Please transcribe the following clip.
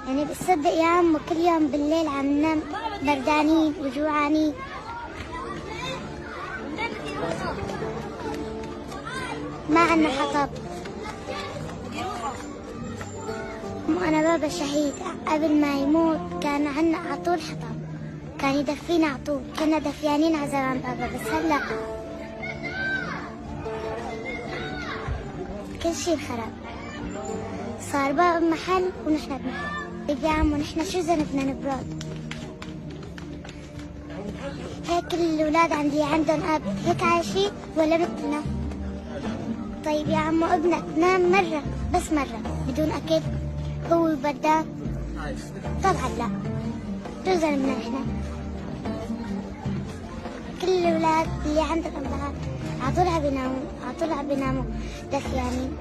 يعني بتصدق يا عم كل يوم بالليل عم ننام بردانين وجوعانين. ما عنا حطب. أنا بابا شهيد، قبل ما يموت كان عنا على طول حطب، كان يدفينا على طول، كنا دفيانين على زمان بابا. بس هلا كل شيء انخرب، صار بابا بمحل ونحن بمحل. يا عم ونحن شو ذنبنا نبرد؟ هيك كل الأولاد عندي عندهم أب، هيك عايشين ولا مثلنا؟ طيب يا عمو ابنك نام مرة بس مرة بدون أكل هو بردان؟ طبعا لا. شو ذنبنا نحن؟ كل الأولاد اللي عندهم أمهات عطول عم بيناموا دفيانين.